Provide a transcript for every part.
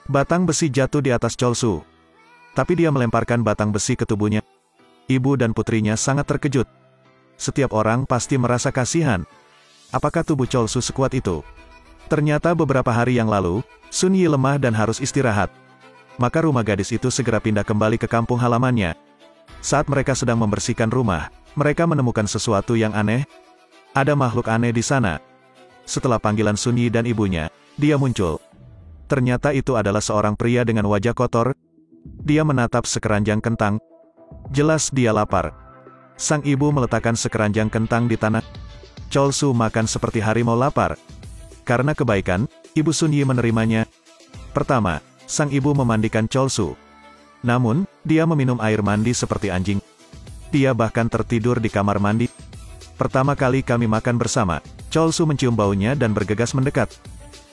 Batang besi jatuh di atas Cholsu. Tapi dia melemparkan batang besi ke tubuhnya. Ibu dan putrinya sangat terkejut. Setiap orang pasti merasa kasihan. Apakah tubuh Cholsu sekuat itu? Ternyata beberapa hari yang lalu, Sun Yi lemah dan harus istirahat. Maka rumah gadis itu segera pindah kembali ke kampung halamannya. Saat mereka sedang membersihkan rumah, mereka menemukan sesuatu yang aneh. Ada makhluk aneh di sana. Setelah panggilan Sun Yi dan ibunya, dia muncul. Ternyata itu adalah seorang pria dengan wajah kotor. Dia menatap sekeranjang kentang. Jelas dia lapar. Sang ibu meletakkan sekeranjang kentang di tanah. Cholsu makan seperti harimau lapar. Karena kebaikan, ibu Sun Yi menerimanya. Pertama, sang ibu memandikan Cholsu. Namun, dia meminum air mandi seperti anjing. Dia bahkan tertidur di kamar mandi. Pertama kali kami makan bersama, Cholsu mencium baunya dan bergegas mendekat.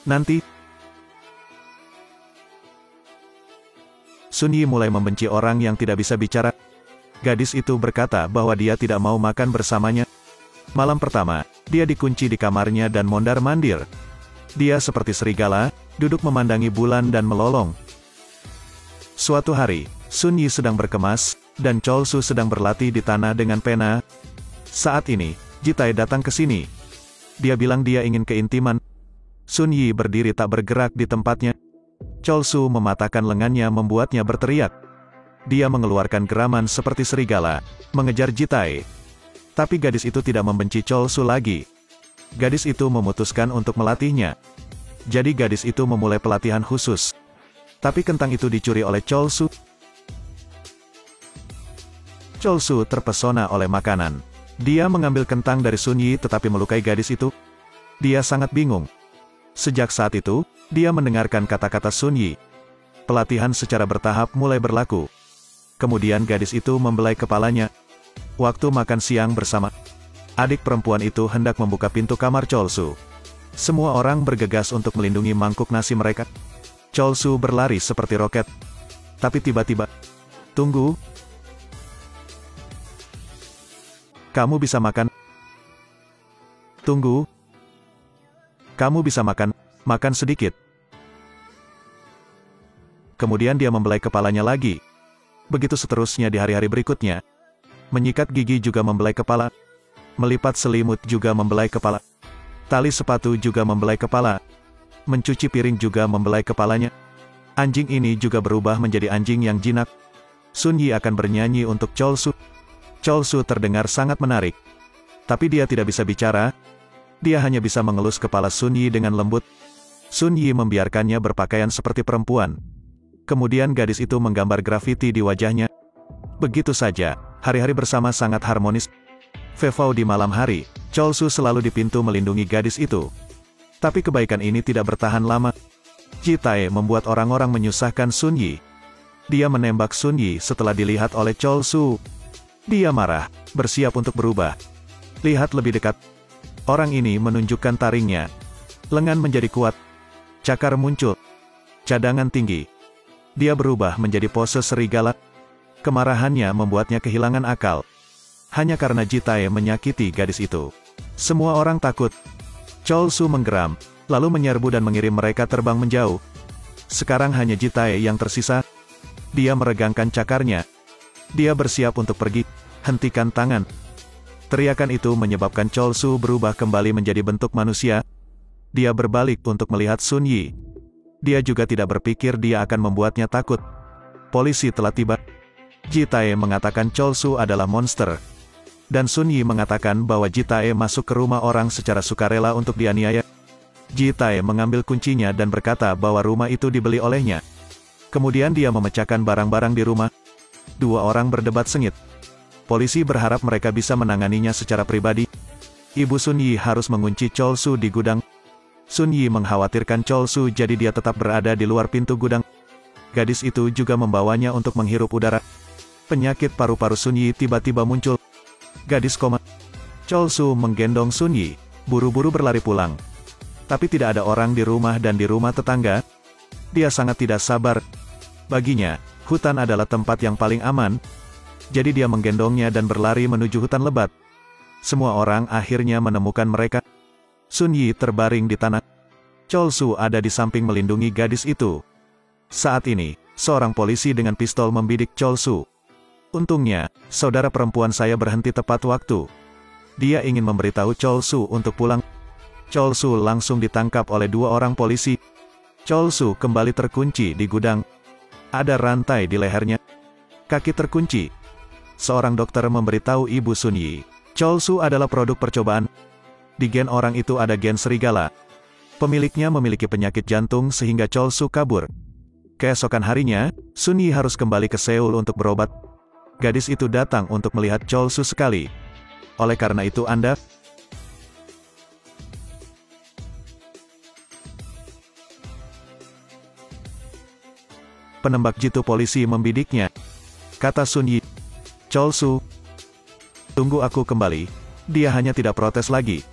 Nanti, Sun Yi mulai membenci orang yang tidak bisa bicara. Gadis itu berkata bahwa dia tidak mau makan bersamanya. Malam pertama, dia dikunci di kamarnya dan mondar-mandir. Dia seperti serigala, duduk memandangi bulan dan melolong. Suatu hari, Sun Yi sedang berkemas, dan Cholsu sedang berlatih di tanah dengan pena. Saat ini, Jitai datang ke sini. Dia bilang dia ingin keintiman. Sun Yi berdiri tak bergerak di tempatnya. Cholsu mematahkan lengannya membuatnya berteriak. Dia mengeluarkan geraman seperti serigala, mengejar Jitai. Tapi gadis itu tidak membenci Cholsu lagi. Gadis itu memutuskan untuk melatihnya. Jadi gadis itu memulai pelatihan khusus. Tapi kentang itu dicuri oleh Cholsu. Cholsu terpesona oleh makanan. Dia mengambil kentang dari Sun Yi tetapi melukai gadis itu. Dia sangat bingung. Sejak saat itu, dia mendengarkan kata-kata Sun Yi. Pelatihan secara bertahap mulai berlaku. Kemudian gadis itu membelai kepalanya. Waktu makan siang bersama, adik perempuan itu hendak membuka pintu kamar Cholsu. Semua orang bergegas untuk melindungi mangkuk nasi mereka. Cholsu berlari seperti roket. Tapi tiba-tiba, tunggu. Kamu bisa makan. Tunggu. Kamu bisa makan. Makan sedikit. Kemudian dia membelai kepalanya lagi. Begitu seterusnya di hari-hari berikutnya. Menyikat gigi juga membelai kepala. Melipat selimut juga membelai kepala. Tali sepatu juga membelai kepala. Mencuci piring juga membelai kepalanya. Anjing ini juga berubah menjadi anjing yang jinak. Sun Yi akan bernyanyi untuk Cholsu. Cholsu terdengar sangat menarik. Tapi dia tidak bisa bicara. Dia hanya bisa mengelus kepala Sun Yi dengan lembut. Sun Yi membiarkannya berpakaian seperti perempuan. Kemudian gadis itu menggambar grafiti di wajahnya. Begitu saja, hari-hari bersama sangat harmonis. Fevau di malam hari, Cholsu selalu di pintu melindungi gadis itu. Tapi kebaikan ini tidak bertahan lama. Jitai membuat orang-orang menyusahkan Sun Yi. Dia menembak Sun Yi setelah dilihat oleh Cholsu. Dia marah, bersiap untuk berubah. Lihat lebih dekat. Orang ini menunjukkan taringnya. Lengan menjadi kuat. Cakar muncul. Cadangan tinggi. Dia berubah menjadi pose serigala. Kemarahannya membuatnya kehilangan akal. Hanya karena Jitai menyakiti gadis itu. Semua orang takut. Cholsu menggeram, lalu menyerbu dan mengirim mereka terbang menjauh. Sekarang hanya Jitai yang tersisa. Dia meregangkan cakarnya. Dia bersiap untuk pergi. Hentikan tangan. Teriakan itu menyebabkan Cholsu berubah kembali menjadi bentuk manusia. Dia berbalik untuk melihat Sun Yi. Dia juga tidak berpikir dia akan membuatnya takut. Polisi telah tiba. Jitai mengatakan Cholsu adalah monster. Dan Sun Yi mengatakan bahwa Jitai masuk ke rumah orang secara sukarela untuk dianiaya. Jitai mengambil kuncinya dan berkata bahwa rumah itu dibeli olehnya. Kemudian dia memecahkan barang-barang di rumah. Dua orang berdebat sengit. Polisi berharap mereka bisa menanganinya secara pribadi. Ibu Sun Yi harus mengunci Cholsu di gudang. Sun Yi mengkhawatirkan Cholsu jadi dia tetap berada di luar pintu gudang. Gadis itu juga membawanya untuk menghirup udara. Penyakit paru-paru Sun Yi tiba-tiba muncul. Gadis koma. Cholsu menggendong Sun Yi, buru-buru berlari pulang. Tapi tidak ada orang di rumah dan di rumah tetangga. Dia sangat tidak sabar. Baginya, hutan adalah tempat yang paling aman. Jadi dia menggendongnya dan berlari menuju hutan lebat. Semua orang akhirnya menemukan mereka. Sun Yi terbaring di tanah. Cholsu ada di samping melindungi gadis itu. Saat ini, seorang polisi dengan pistol membidik Chol Su. Untungnya, saudara perempuan saya berhenti tepat waktu. Dia ingin memberitahu Chol Su untuk pulang. Chol Su langsung ditangkap oleh 2 orang polisi. Chol Su kembali terkunci di gudang. Ada rantai di lehernya. Kaki terkunci. Seorang dokter memberitahu Ibu Sun Yi, Chol Su adalah produk percobaan. Di gen orang itu ada gen serigala. Pemiliknya memiliki penyakit jantung sehingga Chol Su kabur. Keesokan harinya, Sun Yi harus kembali ke Seoul untuk berobat. Gadis itu datang untuk melihat Chol Su sekali. Oleh karena itu Anda... Penembak jitu polisi membidiknya. Kata Sun Yi, Chol Su, tunggu aku kembali. Dia hanya tidak protes lagi.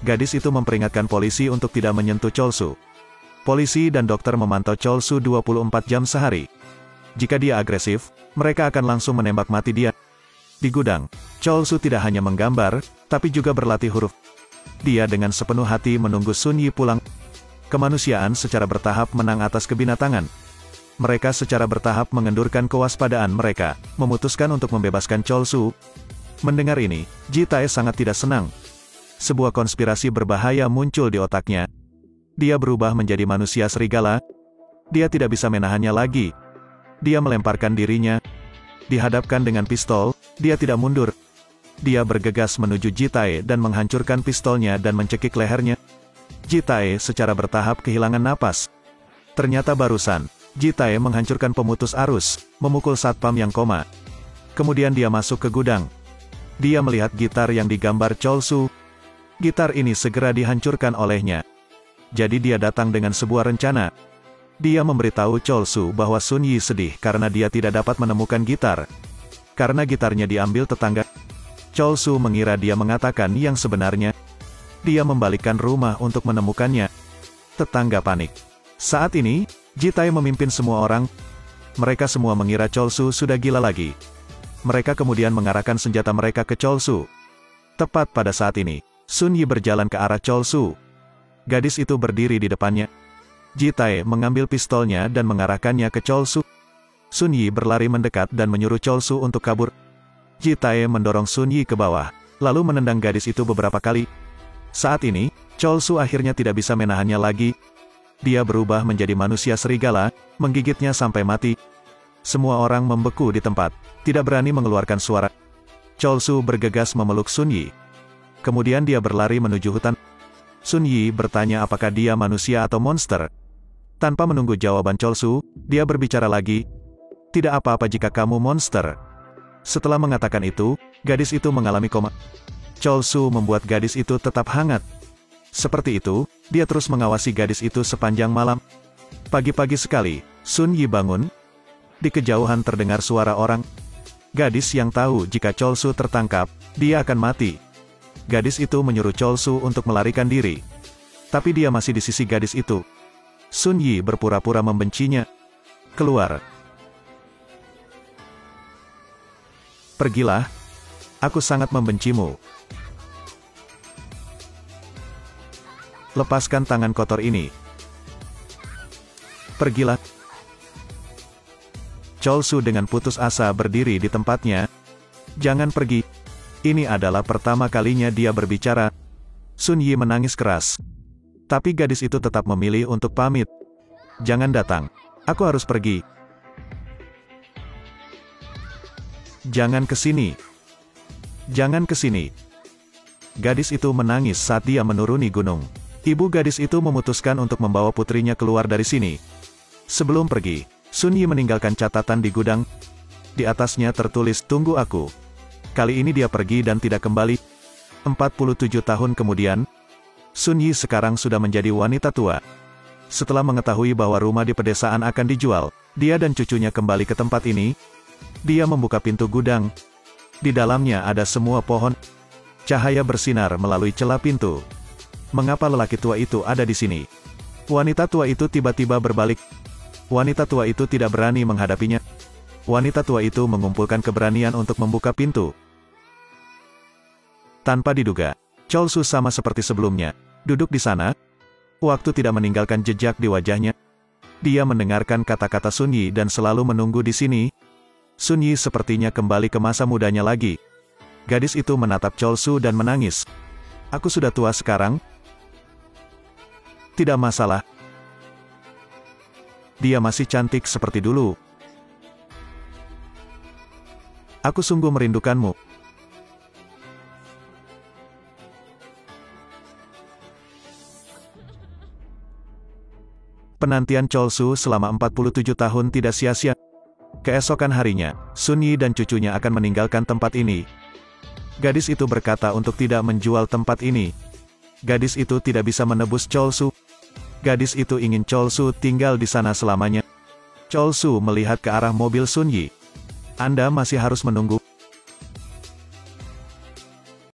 Gadis itu memperingatkan polisi untuk tidak menyentuh Chol Su. Polisi dan dokter memantau Chol Su 24 jam sehari. Jika dia agresif, mereka akan langsung menembak mati dia. Di gudang, Chol Su tidak hanya menggambar, tapi juga berlatih huruf. Dia dengan sepenuh hati menunggu Sun Yi pulang. Kemanusiaan secara bertahap menang atas kebinatangan. Mereka secara bertahap mengendurkan kewaspadaan mereka, memutuskan untuk membebaskan Chol Su. Mendengar ini, Ji Tae sangat tidak senang. Sebuah konspirasi berbahaya muncul di otaknya. Dia berubah menjadi manusia serigala. Dia tidak bisa menahannya lagi. Dia melemparkan dirinya. Dihadapkan dengan pistol, dia tidak mundur. Dia bergegas menuju Ji Tae dan menghancurkan pistolnya dan mencekik lehernya. Ji Tae secara bertahap kehilangan napas. Ternyata barusan, Ji Tae menghancurkan pemutus arus, memukul satpam yang koma. Kemudian dia masuk ke gudang. Dia melihat gitar yang digambar Chol Su. Gitar ini segera dihancurkan olehnya. Jadi dia datang dengan sebuah rencana. Dia memberitahu Chol Su bahwa Sun Yi sedih karena dia tidak dapat menemukan gitar. Karena gitarnya diambil tetangga. Chol Su mengira dia mengatakan yang sebenarnya. Dia membalikkan rumah untuk menemukannya. Tetangga panik. Saat ini, Ji Tae memimpin semua orang. Mereka semua mengira Chol Su sudah gila lagi. Mereka kemudian mengarahkan senjata mereka ke Chol Su. Tepat pada saat ini, Sun Yi berjalan ke arah Chol Su. Gadis itu berdiri di depannya. Ji Tae mengambil pistolnya dan mengarahkannya ke Chol Su. Sun Yi berlari mendekat dan menyuruh Chol Su untuk kabur. Ji Tae mendorong Sun Yi ke bawah, lalu menendang gadis itu beberapa kali. Saat ini, Chol Su akhirnya tidak bisa menahannya lagi. Dia berubah menjadi manusia serigala, menggigitnya sampai mati. Semua orang membeku di tempat, tidak berani mengeluarkan suara. Chol Su bergegas memeluk Sun Yi. Kemudian dia berlari menuju hutan. Sun Yi bertanya apakah dia manusia atau monster. Tanpa menunggu jawaban Chol Su, dia berbicara lagi. Tidak apa-apa jika kamu monster. Setelah mengatakan itu, gadis itu mengalami koma. Chol Su membuat gadis itu tetap hangat. Seperti itu, dia terus mengawasi gadis itu sepanjang malam. Pagi-pagi sekali, Sun Yi bangun. Di kejauhan terdengar suara orang. Gadis yang tahu jika Chol Su tertangkap, dia akan mati. Gadis itu menyuruh Chol Su untuk melarikan diri. Tapi dia masih di sisi gadis itu. Sun Yi berpura-pura membencinya. Keluar. Pergilah. Aku sangat membencimu. Lepaskan tangan kotor ini. Pergilah. Chol Su dengan putus asa berdiri di tempatnya. Jangan pergi. Ini adalah pertama kalinya dia berbicara. Sun Yi menangis keras. Tapi gadis itu tetap memilih untuk pamit. Jangan datang. Aku harus pergi. Jangan ke sini. Jangan ke sini. Gadis itu menangis saat dia menuruni gunung. Ibu gadis itu memutuskan untuk membawa putrinya keluar dari sini. Sebelum pergi, Sun Yi meninggalkan catatan di gudang. Di atasnya tertulis, "Tunggu aku." Kali ini dia pergi dan tidak kembali. 47 tahun kemudian, Sun Yi sekarang sudah menjadi wanita tua. Setelah mengetahui bahwa rumah di pedesaan akan dijual, dia dan cucunya kembali ke tempat ini. Dia membuka pintu gudang. Di dalamnya ada semua pohon. Cahaya bersinar melalui celah pintu. Mengapa lelaki tua itu ada di sini? Wanita tua itu tiba-tiba berbalik. Wanita tua itu tidak berani menghadapinya. Wanita tua itu mengumpulkan keberanian untuk membuka pintu. Tanpa diduga, Chol Su sama seperti sebelumnya, duduk di sana. Waktu tidak meninggalkan jejak di wajahnya. Dia mendengarkan kata-kata Sun Yi dan selalu menunggu di sini. Sun Yi sepertinya kembali ke masa mudanya lagi. Gadis itu menatap Chol Su dan menangis. Aku sudah tua sekarang. Tidak masalah. Dia masih cantik seperti dulu. Aku sungguh merindukanmu. Penantian Chol Su selama 47 tahun tidak sia-sia. Keesokan harinya, Sun Yi dan cucunya akan meninggalkan tempat ini. Gadis itu berkata untuk tidak menjual tempat ini. Gadis itu tidak bisa menebus Chol Su. Gadis itu ingin Chol Su tinggal di sana selamanya. Chol Su melihat ke arah mobil Sun Yi. Anda masih harus menunggu.